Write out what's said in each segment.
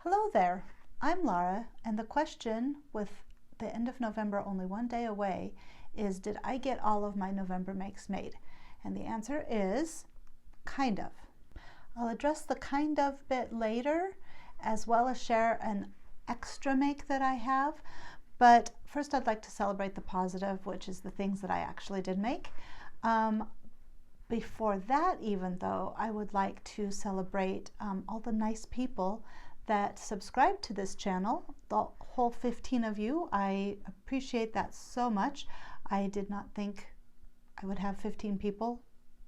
Hello there, I'm Laura, and the question, with the end of November only one day away, is did I get all of my November makes made? And the answer is kind of. I'll address the kind of bit later, as well as share an extra make that I have, but first I'd like to celebrate the positive, which is the things that I actually did make. Before that, even though, I would like to celebrate all the nice people that subscribe to this channel, the whole 15 of you. I appreciate that so much. I did not think I would have 15 people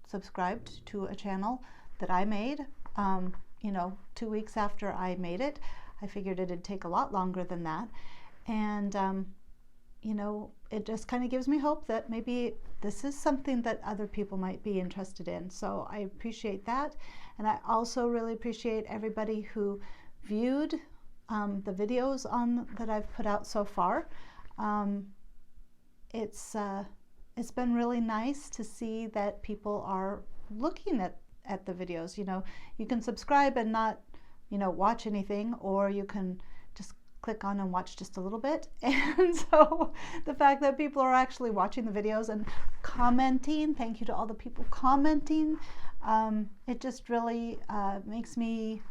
subscribed to a channel that I made, 2 weeks after I made it. I figured it'd take a lot longer than that. And, it just kind of gives me hope that maybe this is something that other people might be interested in. So I appreciate that. And I also really appreciate everybody who viewed the videos that I've put out so far. It's been really nice to see that people are looking at the videos. You can subscribe and not watch anything, or you can just click on and watch just a little bit. And so the fact that people are actually watching the videos and commenting, thank you to all the people commenting, it just really makes me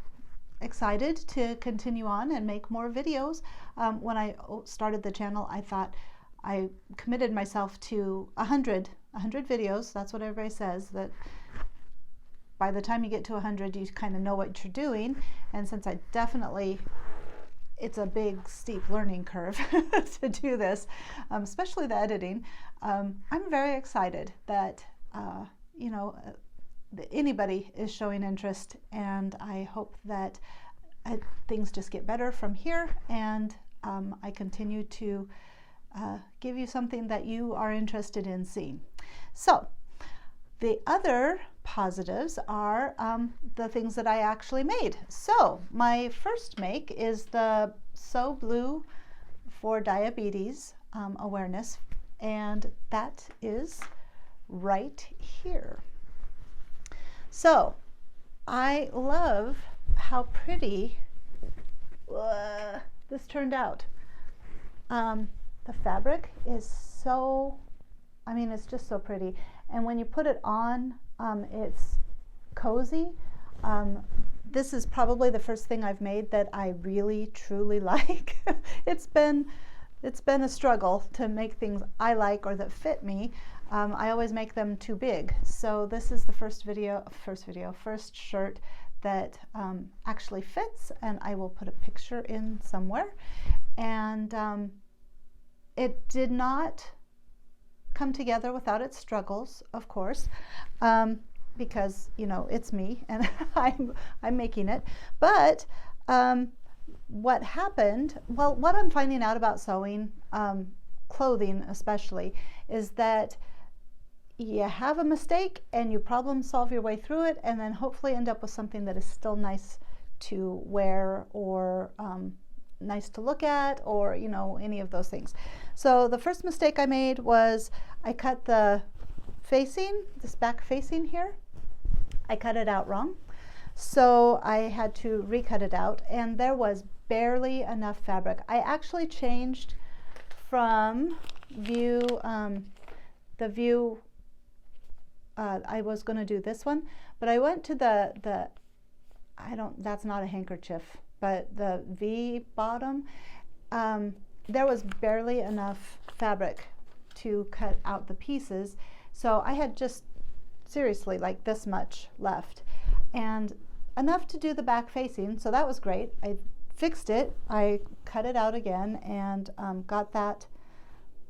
excited to continue on and make more videos. When I started the channel, I thought I committed myself to 100 videos. That's what everybody says, that by the time you get to 100, you kind of know what you're doing. And since it's a big steep learning curve to do this, especially the editing, I'm very excited that anybody is showing interest, and I hope that things just get better from here, and I continue to give you something that you are interested in seeing. So the other positives are the things that I actually made. So my first make is the So Blue for diabetes awareness, and that is right here. So I love how pretty this turned out. The fabric is it's just so pretty. And when you put it on, it's cozy. This is probably the first thing I've made that I really, truly like. It's been a struggle to make things I like or that fit me. I always make them too big. So this is the first shirt that actually fits, and I will put a picture in somewhere. And it did not come together without its struggles, of course, because it's me and I'm making it. But what happened? Well, what I'm finding out about sewing, clothing especially, is that you have a mistake and you problem solve your way through it, and then hopefully end up with something that is still nice to wear, or nice to look at, or any of those things. So the first mistake I made was I cut the facing, this back facing here, I cut it out wrong. So I had to recut it out, and there was barely enough fabric. I actually changed from view, the view, I was going to do this one, but I went to that's not a handkerchief, but the V bottom, there was barely enough fabric to cut out the pieces. So I had just seriously like this much left, and enough to do the back facing. So that was great. I fixed it. I cut it out again and got that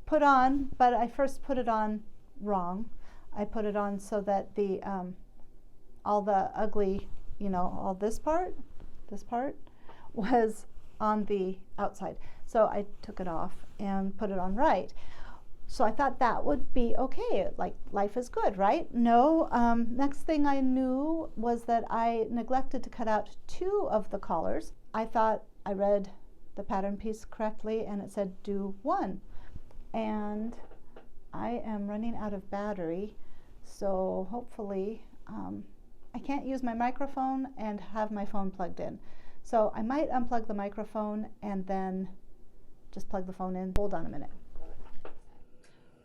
put on, but I first put it on wrong. I put it on so that the all the ugly, all this part was on the outside. So I took it off and put it on right. So I thought that would be okay, like life is good, right? No, next thing I knew was that I neglected to cut out 2 of the collars. I thought I read the pattern piece correctly, and it said do 1. And I am running out of battery, so hopefully I can't use my microphone and have my phone plugged in. So I might unplug the microphone and then just plug the phone in. Hold on a minute.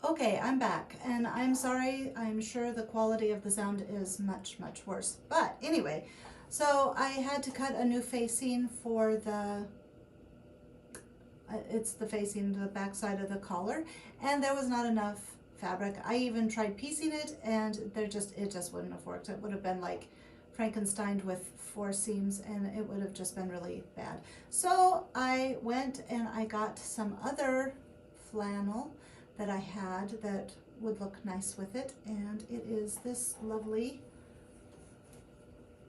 Okay, I'm back, and I'm sorry, I'm sure the quality of the sound is much, much worse. But anyway, so I had to cut a new facing for the, it's the facing, the back side of the collar, and there was not enough fabric. I even tried piecing it, and it just wouldn't have worked. It would have been like Frankenstein with 4 seams, and it would have just been really bad. So I went and I got some other flannel that I had that would look nice with it, and it is this lovely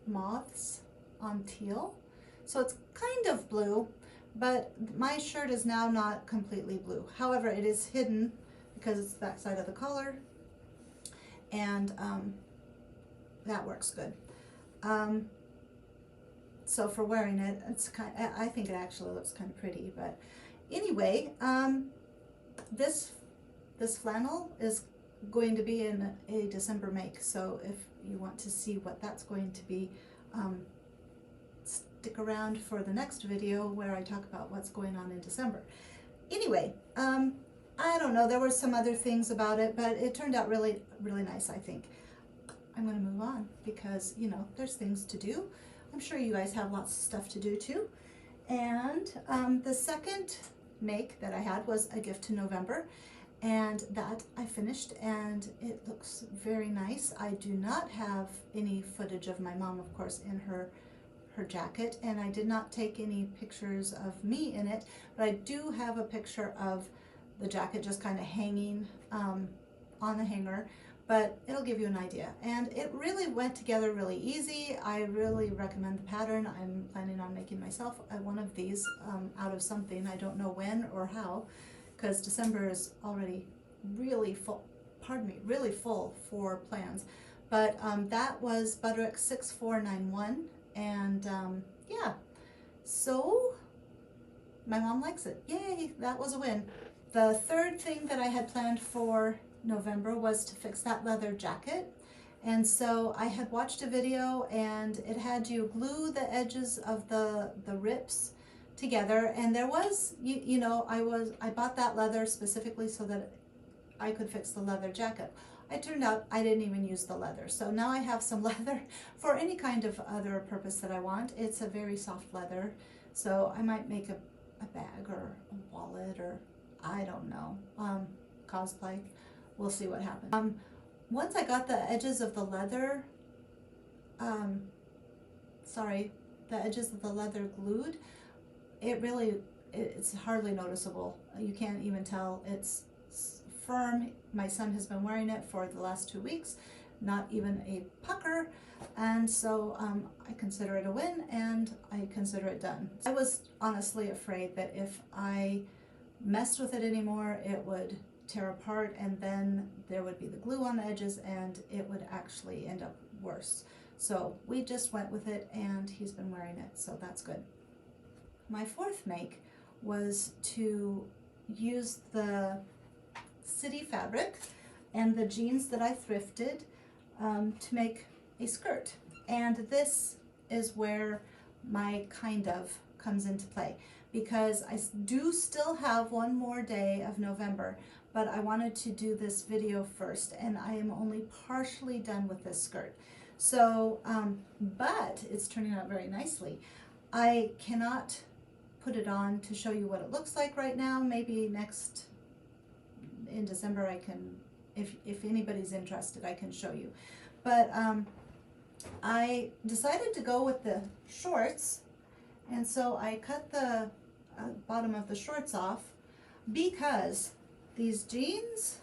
moths on teal. So it's kind of blue, but my shirt is now not completely blue. However, it is hidden because it's the back side of the collar, and that works good. So for wearing it, I think it actually looks kind of pretty. But anyway, this flannel is going to be in a December make, so if you want to see what that's going to be, stick around for the next video where I talk about what's going on in December. Anyway, I don't know, there were some other things about it, but it turned out really, really nice, I think. I'm going to move on because, you know, there's things to do. I'm sure you guys have lots of stuff to do too. And the second make that I had was a gift to November, and that I finished, and it looks very nice. I do not have any footage of my mom, of course, in her jacket, and I did not take any pictures of me in it, but I do have a picture of the jacket just kind of hanging on the hanger, but it'll give you an idea. And it really went together really easy. I really recommend the pattern. I'm planning on making myself one of these out of something. I don't know when or how, because December is already really full, really full for plans. But that was Butterick 6491, and yeah, so my mom likes it. Yay, that was a win. The third thing that I had planned for November was to fix that leather jacket. And so I had watched a video, and it had you glue the edges of the rips together, and there was, you know, I bought that leather specifically so that I could fix the leather jacket. It turned out I didn't even use the leather, so now I have some leather for any kind of other purpose that I want. It's a very soft leather, so I might make a bag or a wallet, or I don't know, cosplay. We'll see what happens. Once I got the edges of the leather, the edges of the leather glued, it's hardly noticeable. You can't even tell. It's firm. My son has been wearing it for the last 2 weeks, not even a pucker, and so I consider it a win, and I consider it done. I was honestly afraid that if I messed with it anymore, it would tear apart, and then there would be the glue on the edges, and it would actually end up worse. So we just went with it, and he's been wearing it, so that's good. My fourth make was to use the city fabric and the jeans that I thrifted to make a skirt. And this is where my kind of comes into play, because I do still have one more day of November, but I wanted to do this video first, and I am only partially done with this skirt. So, but it's turning out very nicely. I cannot put it on to show you what it looks like right now. Maybe in December I can, if anybody's interested, I can show you. But I decided to go with the shorts, and so I cut the bottom of the shorts off because these jeans,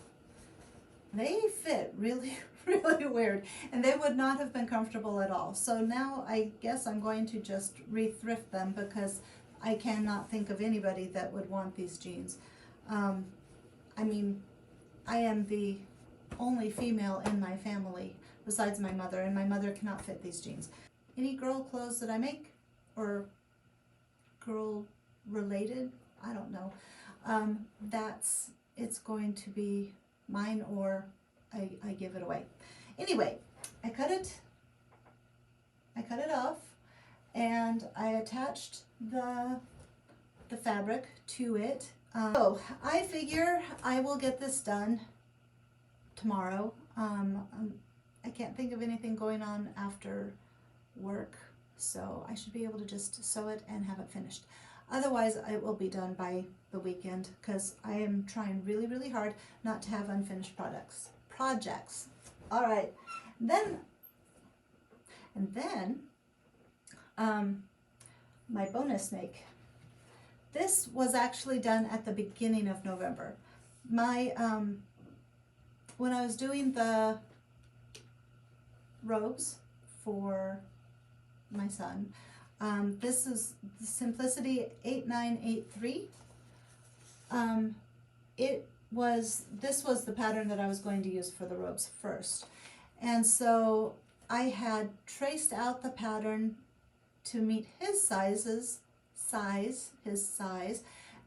they fit really, really weird, and they would not have been comfortable at all. So now I guess I'm going to just re-thrift them, because I cannot think of anybody that would want these jeans. I mean, I am the only female in my family besides my mother, and my mother cannot fit these jeans. Any girl clothes that I make, or girl related, I don't know, it's going to be mine, or I give it away. Anyway, I cut it off, and I attached the fabric to it. So I figure I will get this done tomorrow. I can't think of anything going on after work, so I should be able to just sew it and have it finished. Otherwise, it will be done by the weekend because I am trying really, really hard not to have unfinished projects. All right, then my bonus snake. This was actually done at the beginning of November. My when I was doing the robes for my son, this is the Simplicity 8983. This was the pattern that I was going to use for the robes first, and so I had traced out the pattern to meet his size,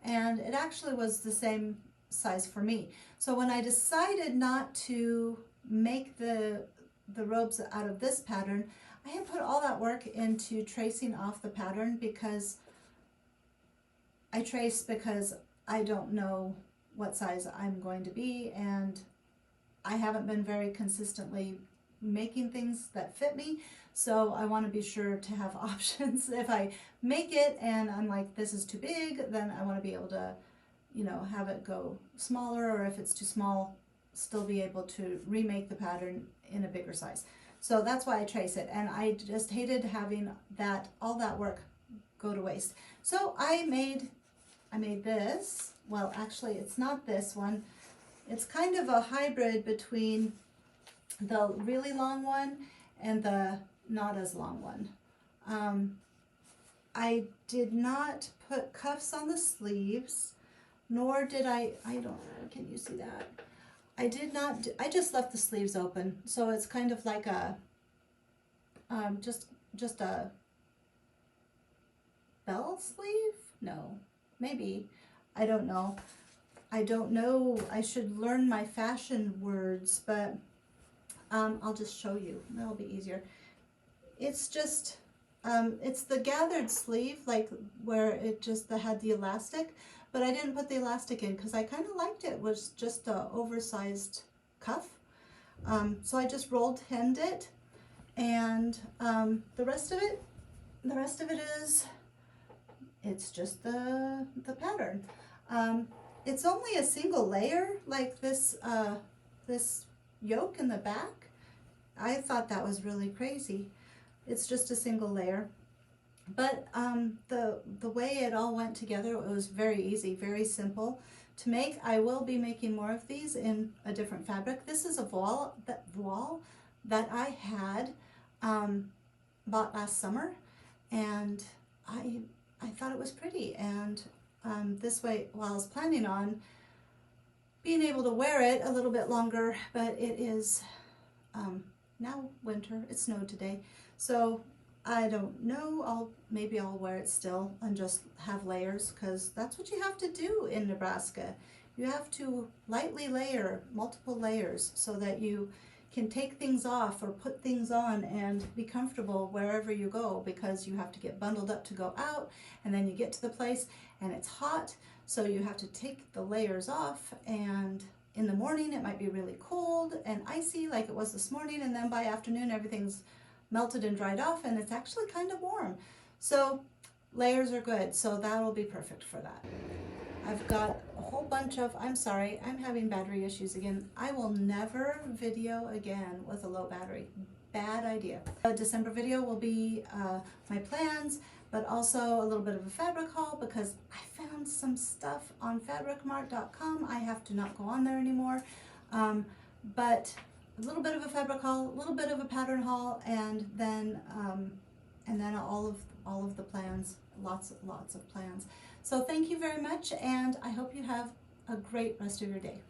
and it actually was the same size for me. So when I decided not to make the robes out of this pattern, I had put all that work into tracing off the pattern because I don't know what size I'm going to be, and I haven't been very consistently making things that fit me, so I want to be sure to have options. If I make it and I'm like, this is too big, then I want to be able to, you know, have it go smaller, or if it's too small, still be able to remake the pattern in a bigger size. So that's why I trace it, and I just hated having all that work go to waste. So I made this. Well, actually, it's not this one. It's kind of a hybrid between the really long one and the not as long one. I did not put cuffs on the sleeves, nor did can you see that? I did not, I just left the sleeves open. So it's kind of like a, just a bell sleeve? No, maybe, I don't know. I should learn my fashion words, but I'll just show you. That'll be easier. It's just, it's the gathered sleeve, like where it just had the elastic, but I didn't put the elastic in because I kind of liked it. It was just a oversized cuff. So I just hemmed it, and the rest of it it's just the pattern. It's only a single layer, like this this yoke in the back. I thought that was really crazy. It's just a single layer, but the way it all went together, it was very easy, very simple to make. I will be making more of these in a different fabric. This is a voile that I had bought last summer, and I thought it was pretty, and this way, well, I was planning on being able to wear it a little bit longer, but it is now winter. It snowed today, so I don't know. Maybe I'll wear it still and just have layers, because that's what you have to do in Nebraska. You have to lightly layer, multiple layers, so that you can take things off or put things on and be comfortable wherever you go, because you have to get bundled up to go out, and then you get to the place and it's hot, so you have to take the layers off, and in the morning it might be really cold and icy like it was this morning, and then by afternoon everything's melted and dried off and it's actually kind of warm. So layers are good, so that'll be perfect for that. I've got a whole bunch of, I'm sorry, I'm having battery issues again. I will never video again with a low battery. Bad idea. The December video will be my plans, but also a little bit of a fabric haul, because I found some stuff on fabricmart.com. I have to not go on there anymore. But a little bit of a fabric haul, a little bit of a pattern haul, and then all of the plans, lots of plans. So thank you very much, and I hope you have a great rest of your day.